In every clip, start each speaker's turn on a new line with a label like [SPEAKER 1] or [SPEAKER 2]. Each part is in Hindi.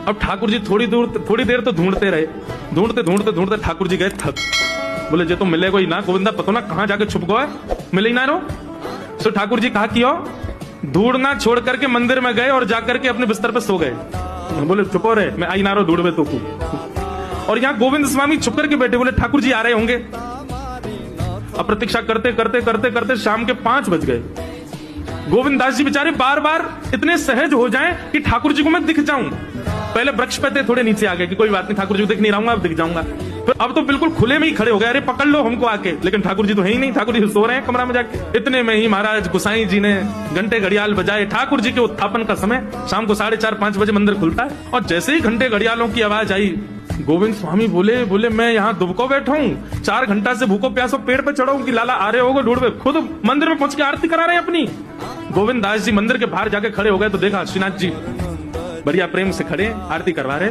[SPEAKER 1] अब ठाकुर जी थोड़ी देर तो ढूंढते रहे, ढूंढते ठाकुर जी गए थक। बोले जे तो मिले कोई ना, गोविंदा पतो ना कहां जाके छुप गए, मिले ही ना रो। सो ठाकुर जी कहा कियो, ढूंढना छोड़ करके मंदिर में गए और जाकर के अपने बिस्तर पे सो गए। बोले चुपो रे, मैं आई ना रो ढूंढ में तो को। और यहाँ गोविंद स्वामी छुप करके बैठे, बोले ठाकुर जी आ रहे होंगे। अब प्रतीक्षा करते शाम के 5 बज गए। गोविंद दास जी बेचारे बार बार इतने सहज हो जाएं कि ठाकुर जी को मैं दिख जाऊं। पहले वृक्ष पे थे, थोड़े नीचे आ गए कि कोई बात नहीं, ठाकुर जी को दिख नहीं रहा हूं, अब दिख जाऊंगा। फिर अब तो बिल्कुल खुले में ही खड़े हो गए, अरे पकड़ लो हमको आके। लेकिन ठाकुर जी तो है ही नहीं, ठाकुर जी सो रहे हैं कमरा में जाके। इतने में ही महाराज गोसाई जी ने घंटे घड़ियाल बजाए। ठाकुर जी के उत्थापन का समय शाम को 4:30-5 बजे मंदिर खुलता है। और जैसे ही घंटे घड़ियालों की आवाज आई, गोविंद स्वामी बोले मैं यहाँ दुबको बैठा हूँ, 4 घंटा से भूखो प्यासो पेड़ पे चढ़ा हूँ कि लाला आ रहे होगे ढूंढ में। खुद मंदिर में पहुंच के आरती करा रहे हैं अपनी। गोविंद दास जी मंदिर के बाहर जाके खड़े हो गए तो देखा श्रीनाथ जी बढ़िया प्रेम से खड़े आरती करवा रहे।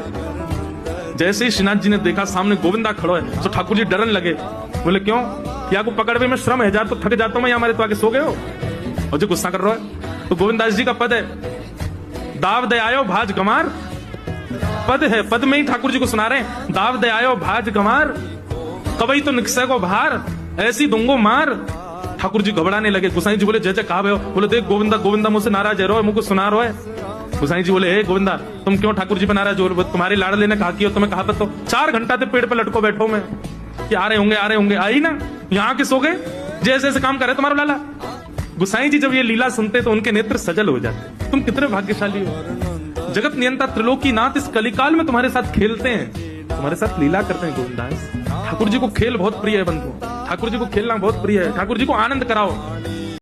[SPEAKER 1] जैसे ही श्रीनाथ जी ने देखा सामने गोविंदा खड़ो है तो ठाकुर जी डरन लगे। बोले क्यों, या को पकड़ में श्रम है, हजार तो थक जाता हूं मैं, हमारे तो आके सो गए हो और जो गुस्सा कर रहा है। तो गोविंद दास जी का पद है, दाव दे आयो भाज गमार, पद है, पद में ही ठाकुर जी को सुना रहे हैं, दाव दे आयो भाज गमार, कवई तो निकसे को भार, ऐसी दूंगो मार। ठाकुर जी घबराने लगे। गोसाई जी बोले जय जय कहा हो। बोले देख गोविंदा मुझसे नाराज है, रो मुझको सुना रो है। गोसाई जी बोले हे गोविंदा तुम क्यों ठाकुर जी पे नाराज हो, तुम्हारे लाडले ने कहा कि तुम्हें कहा तो 4 घंटा से पेड़ पे लटको बैठो मैं कि आ रहे होंगे आई ना, यहाँ के सो गए, जैसे ऐसे काम करे तुम्हारा लाला। गोसाई जी जब ये लीला सुनते तो उनके नेत्र सजल हो जाते। तुम कितने भाग्यशाली हो, जगत नियंता त्रिलोकी नाथ इस कलिकाल में तुम्हारे साथ खेलते हैं, तुम्हारे साथ लीला करते हैं। गोविंदास ठाकुर जी को खेल बहुत प्रिय है बंधु, ठाकुर जी को खेलना बहुत प्रिय है। ठाकुर जी को आनंद कराओ।